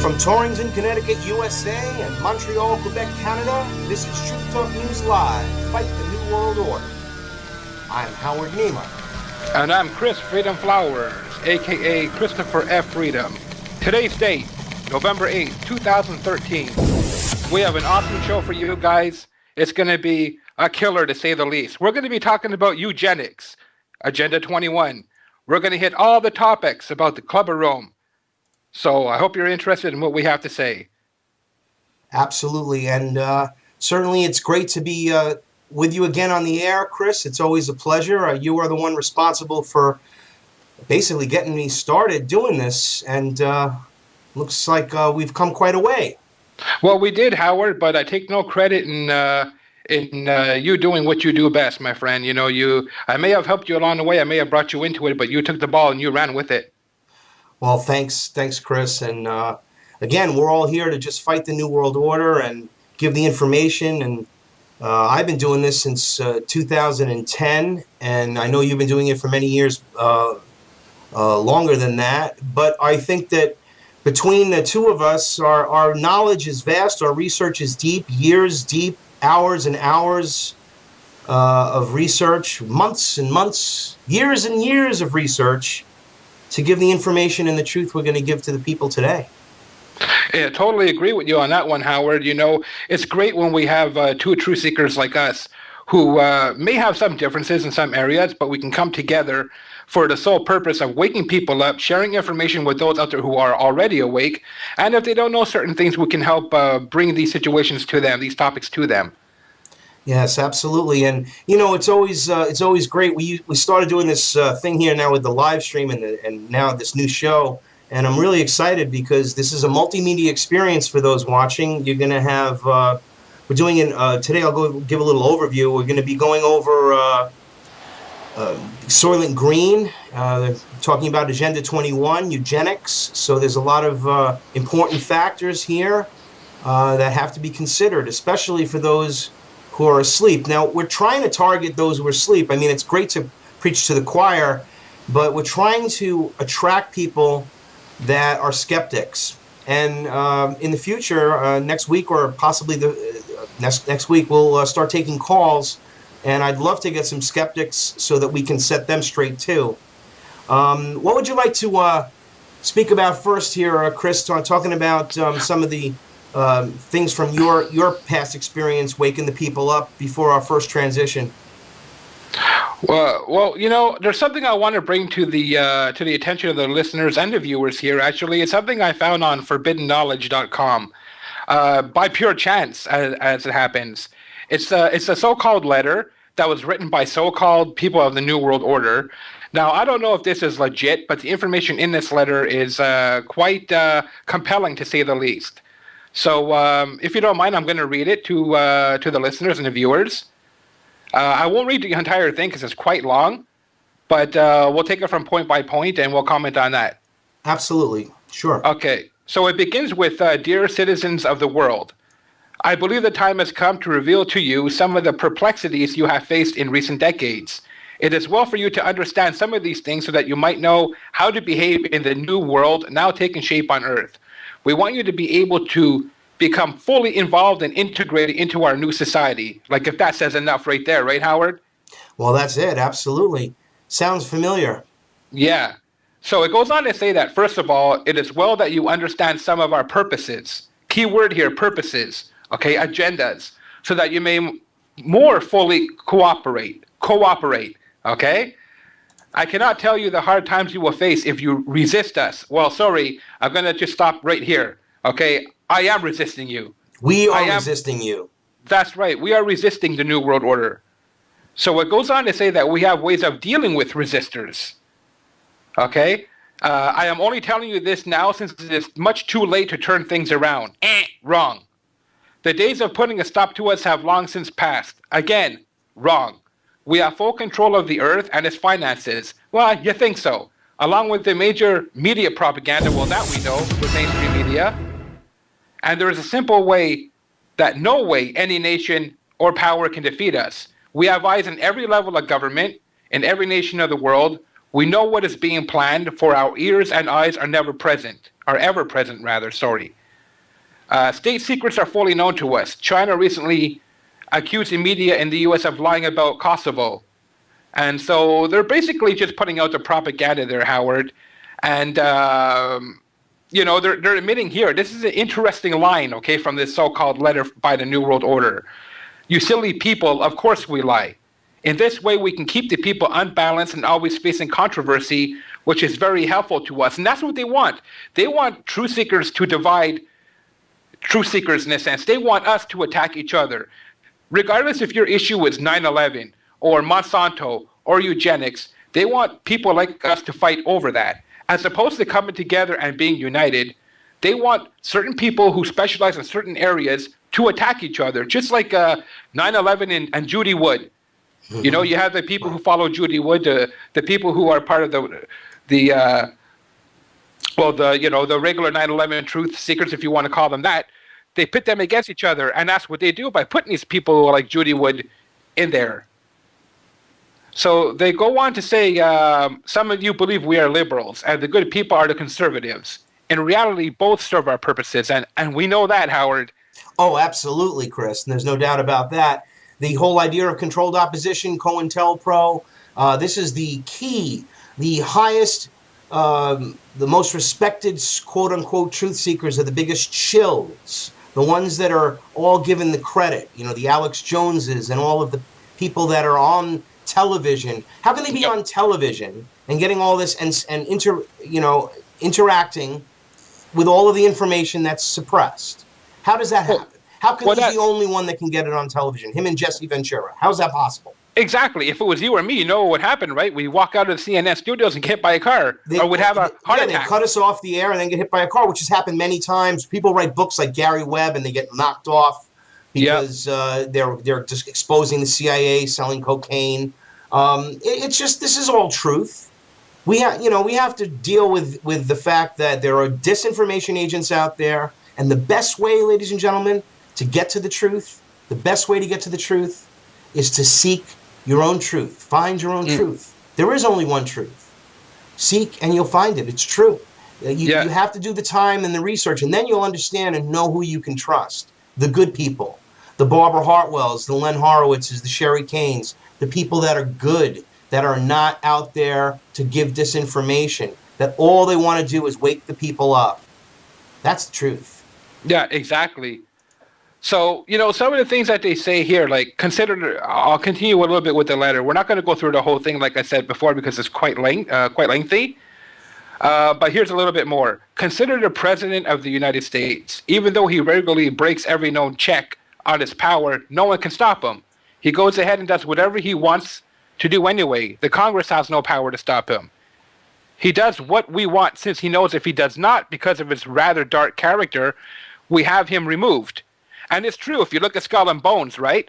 From Torrington, Connecticut, USA, and Montreal, Quebec, Canada, this is Truth Talk News Live, Fight the New World Order. I'm Howard Niemeyer. And I'm Chris Freedom Flowers, a.k.a. Christopher F. Freedom. Today's date, November 8th, 2013. We have an awesome show for you guys. It's going to be a killer, to say the least. We're going to be talking about eugenics, Agenda 21. We're going to hit all the topics about the Club of Rome. So I hope you're interested in what we have to say. Absolutely. And certainly it's great to be with you again on the air, Chris. It's always a pleasure. You are the one responsible for basically getting me started doing this. And looks like we've come quite a way. Well, we did, Howard, but I take no credit in you doing what you do best, my friend. You know, I may have helped you along the way. I may have brought you into it, but you took the ball and you ran with it. Well, thanks, Chris. And again, we're all here to just fight the New World Order and give the information. And I've been doing this since 2010, and I know you've been doing it for many years longer than that. But I think that between the two of us, our knowledge is vast, our research is deep, years deep, hours and hours of research, months and months, years and years of research to give the information and the truth we're going to give to the people today. Yeah, totally agree with you on that one, Howard. You know, it's great when we have two truth seekers like us who may have some differences in some areas, but we can come together for the sole purpose of waking people up, sharing information with those out there who are already awake, and if they don't know certain things, we can help bring these situations to them, these topics to them. Yes, absolutely. And, you know, it's always great. We started doing this thing here now with the live stream and now this new show. And I'm really excited because this is a multimedia experience for those watching. You're going to have, we're doing it, today I'll go give a little overview. We're going to be going over Soylent Green, talking about Agenda 21, eugenics. So there's a lot of important factors here that have to be considered, especially for those who are asleep. Now, we're trying to target those who are asleep. I mean, it's great to preach to the choir, but we're trying to attract people that are skeptics. And in the future, next week or possibly next week, we'll start taking calls, and I'd love to get some skeptics so that we can set them straight too. What would you like to speak about first here, Chris, talking about some of the things from your past experience waking the people up before our first transition? Well, you know, there's something I want to bring to the attention of the listeners and the viewers here. Actually, it's something I found on ForbiddenKnowledge.com by pure chance, as it happens. It's a so-called letter that was written by so-called people of the New World Order. Now, I don't know if this is legit, but the information in this letter is quite compelling, to say the least. So, if you don't mind, I'm going to read it to the listeners and the viewers. I won't read the entire thing because it's quite long, but we'll take it from point by point and we'll comment on that. Absolutely. Sure. Okay. So it begins with, Dear citizens of the world, I believe the time has come to reveal to you some of the perplexities you have faced in recent decades. It is well for you to understand some of these things so that you might know how to behave in the new world now taking shape on Earth. We want you to be able to become fully involved and integrated into our new society. Like, if that says enough right there, right, Howard? Well, that's it. Absolutely. Sounds familiar. Yeah. So it goes on to say that, first of all, it is well that you understand some of our purposes. Key word here, purposes, okay, agendas, so that you may more fully cooperate, okay? I cannot tell you the hard times you will face if you resist us. Well, sorry, I'm going to just stop right here, okay? I am resisting you. We are resisting you. That's right. We are resisting the New World Order. So it goes on to say that we have ways of dealing with resistors, okay? I am only telling you this now since it is much too late to turn things around. Wrong. The days of putting a stop to us have long since passed. Again, wrong. We have full control of the earth and its finances. Well, you think so. Along with the major media propaganda, well, that we know, with mainstream media. And there is a simple way that no way any nation or power can defeat us. We have eyes in every level of government, in every nation of the world. We know what is being planned, for our ears and eyes are ever present, rather, sorry. State secrets are fully known to us. China recently accused the media in the US of lying about Kosovo. And so they're basically just putting out the propaganda there, Howard. And, they're admitting here, this is an interesting line, okay, from this so-called letter by the New World Order. You silly people, of course we lie. In this way, we can keep the people unbalanced and always facing controversy, which is very helpful to us. And that's what they want. They want truth seekers to divide truth seekers in a sense. They want us to attack each other. Regardless if your issue is 9/11 or Monsanto or eugenics, they want people like us to fight over that. As opposed to coming together and being united, they want certain people who specialize in certain areas to attack each other, just like 9/11 and Judy Wood. You know, you have the people who follow Judy Wood, the people who are part of the regular 9/11 truth seekers, if you want to call them that. They pit them against each other, and that's what they do by putting these people like Judy Wood in there. So they go on to say, some of you believe we are liberals, and the good people are the conservatives. In reality, both serve our purposes, and we know that, Howard. Oh, absolutely, Chris. And there's no doubt about that. The whole idea of controlled opposition, COINTELPRO, this is the key, the highest, the most respected, quote-unquote, truth seekers are the biggest shills, the ones that are all given the credit, you know, the Alex Joneses and all of the people that are on television. How can they be on television and getting all this and interacting with all of the information that's suppressed? How does that happen? How come he's the only one that can get it on television? Him and Jesse Ventura. How is that possible? Exactly. If it was you or me, you know what would happen, right? We walk out of the CNN studios and get hit by a car, or would have a heart attack. They cut us off the air and then get hit by a car, which has happened many times. People write books like Gary Webb and they get knocked off because they're just exposing the CIA, selling cocaine. It's just, this is all truth. We have to deal with the fact that there are disinformation agents out there, and the best way, ladies and gentlemen, to get to the truth, the best way to get to the truth is to seek your own truth. Find your own truth. There is only one truth. Seek and you'll find it. It's true. You have to do the time and the research, and then you'll understand and know who you can trust. The good people, the Barbara Hartwells, the Len Horowitzes, the Sherry Canes, the people that are good, that are not out there to give disinformation, that all they want to do is wake the people up. That's the truth. Yeah, exactly. So, some of the things that they say here, like I'll continue a little bit with the letter. We're not going to go through the whole thing, like I said before, because it's quite lengthy. But here's a little bit more. Consider the President of the United States. Even though he regularly breaks every known check on his power, no one can stop him. He goes ahead and does whatever he wants to do anyway. The Congress has no power to stop him. He does what we want, since he knows if he does not, because of his rather dark character, we have him removed. And it's true, if you look at Skull and Bones, right?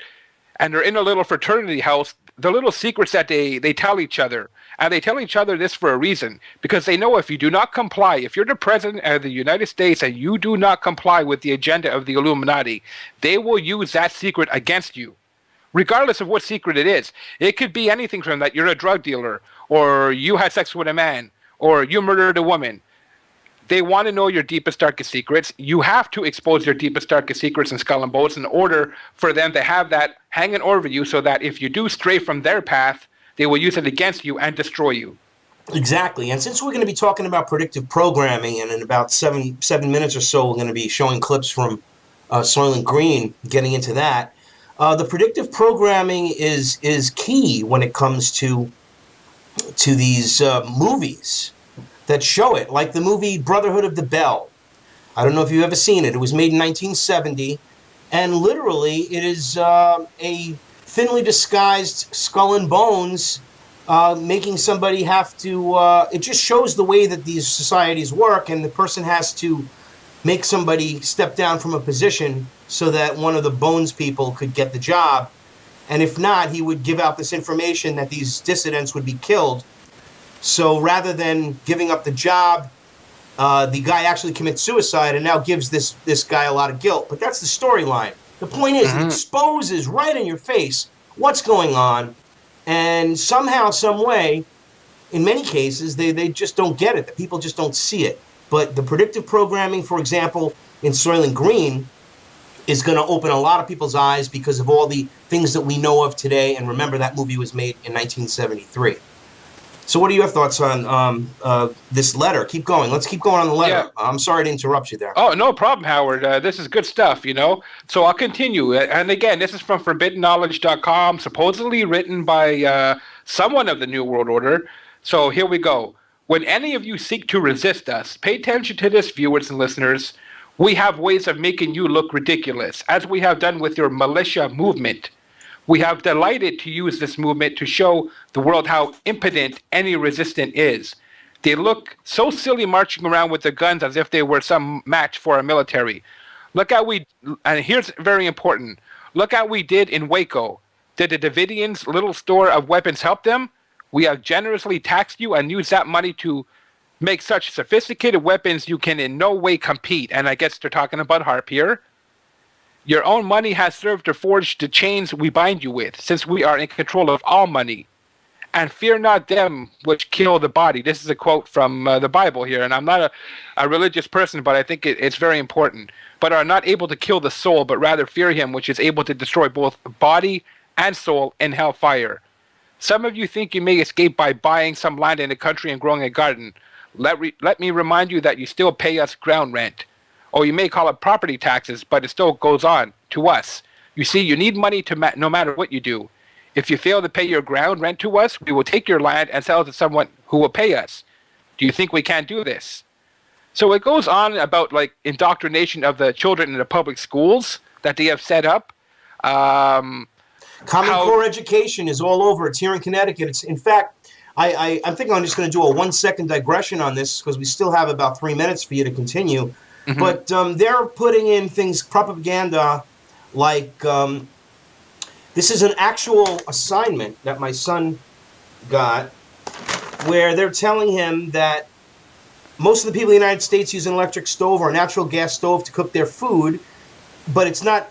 And they're in a little fraternity house, the little secrets that they tell each other. And they tell each other this for a reason. Because they know if you do not comply, if you're the President of the United States and you do not comply with the agenda of the Illuminati, they will use that secret against you. Regardless of what secret it is. It could be anything from that you're a drug dealer, or you had sex with a man, or you murdered a woman. They want to know your deepest, darkest secrets. You have to expose your deepest, darkest secrets in Skull and Bones in order for them to have that hanging over you, so that if you do stray from their path, they will use it against you and destroy you. Exactly. And since we're going to be talking about predictive programming, and in about seven minutes or so, we're going to be showing clips from Soylent Green, getting into that. The predictive programming is key when it comes to these movies that show it, like the movie Brotherhood of the Bell. I don't know if you've ever seen it. It was made in 1970, and literally it is a thinly disguised Skull and Bones making somebody have to... it just shows the way that these societies work, and the person has to make somebody step down from a position so that one of the Bones people could get the job. And if not, he would give out this information that these dissidents would be killed. So rather than giving up the job, the guy actually commits suicide and now gives this guy a lot of guilt. But that's the storyline. The point is, it exposes right in your face what's going on. And somehow, some way, in many cases, they just don't get it. The people just don't see it. But the predictive programming, for example, in Soylent Green, is going to open a lot of people's eyes because of all the things that we know of today. And remember, that movie was made in 1973. So what are your thoughts on this letter? Keep going. Let's keep going on the letter. Yeah. I'm sorry to interrupt you there. Oh, no problem, Howard. This is good stuff, you know. So I'll continue. And again, this is from ForbiddenKnowledge.com, supposedly written by someone of the New World Order. So here we go. When any of you seek to resist us, pay attention to this, viewers and listeners. We have ways of making you look ridiculous, as we have done with your militia movement. We have delighted to use this movement to show the world how impotent any resistance is. They look so silly marching around with their guns as if they were some match for our military. And here's very important, look how we did in Waco. Did the Davidians' little store of weapons help them? We have generously taxed you and used that money to make such sophisticated weapons you can in no way compete. And I guess they're talking about HAARP here. Your own money has served to forge the chains we bind you with, since we are in control of all money. And fear not them which kill the body. This is a quote from the Bible here, and I'm not a religious person, but I think it's very important. But are not able to kill the soul, but rather fear him, which is able to destroy both body and soul in hellfire. Some of you think you may escape by buying some land in the country and growing a garden. Let me remind you that you still pay us ground rent. Or you may call it property taxes, but it still goes on to us. You see, you need money to no matter what you do. If you fail to pay your ground rent to us, we will take your land and sell it to someone who will pay us. Do you think we can't do this? So it goes on about like indoctrination of the children in the public schools that they have set up. Common Core education is all over. It's here in Connecticut. It's, in fact, I think I'm just going to do a 1-second digression on this because we still have about 3 minutes for you to continue. Mm-hmm. But they're putting in things, propaganda, like this is an actual assignment that my son got where they're telling him that most of the people in the United States use an electric stove or a natural gas stove to cook their food, but it's not.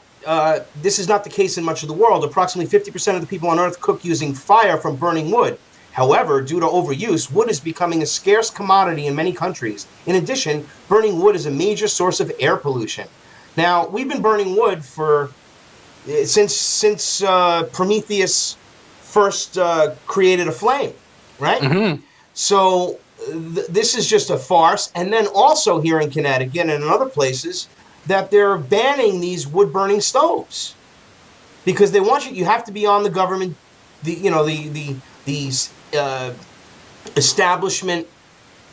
This is not the case in much of the world. Approximately 50% of the people on Earth cook using fire from burning wood. However, due to overuse, wood is becoming a scarce commodity in many countries. In addition, burning wood is a major source of air pollution. Now, we've been burning wood since Prometheus first created a flame, right? Mm-hmm. So this is just a farce. And then also here in Connecticut and in other places, that they're banning these wood-burning stoves because they want you have to be on the government, these establishment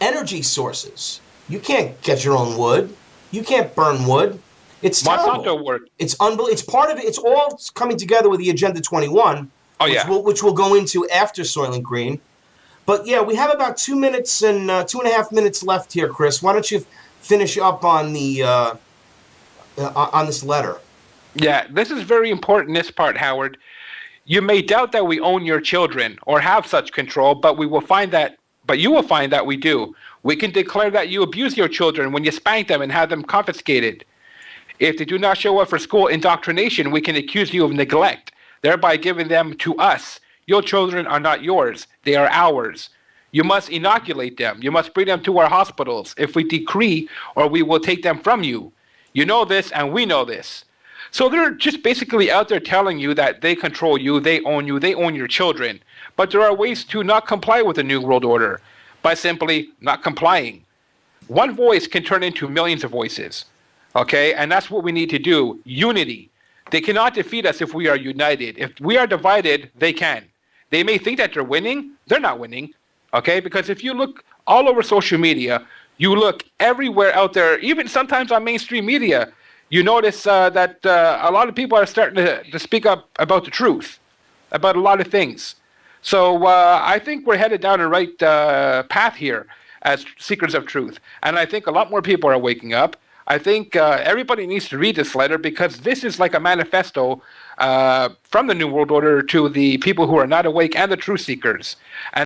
energy sources. You can't get your own wood. You can't burn wood. It's terrible. Monsanto work. It's unbelievable. It's part of it. It's all coming together with the Agenda 21, which we'll go into after Soylent Green. But yeah, we have about 2 minutes and 2.5 minutes left here, Chris. Why don't you finish up on the on this letter? Yeah, this is very important, this part, Howard. You may doubt that we own your children or have such control, but you will find that we do. We can declare that you abuse your children when you spank them and have them confiscated. If they do not show up for school indoctrination, we can accuse you of neglect, thereby giving them to us. Your children are not yours. They are ours. You must inoculate them. You must bring them to our hospitals. If we decree, or we will take them from you. You know this, and we know this. So they're just basically out there telling you that they control you, they own your children. But there are ways to not comply with the New World Order by simply not complying. One voice can turn into millions of voices, okay? And that's what we need to do, unity. They cannot defeat us if we are united. If we are divided, they can. They may think that they're winning. They're not winning, okay? Because if you look all over social media, you look everywhere out there, even sometimes on mainstream media, you notice that a lot of people are starting to speak up about the truth, about a lot of things. So I think we're headed down the right path here as Seekers of Truth. And I think a lot more people are waking up. I think everybody needs to read this letter because this is like a manifesto from the New World Order to the people who are not awake and the truth seekers. And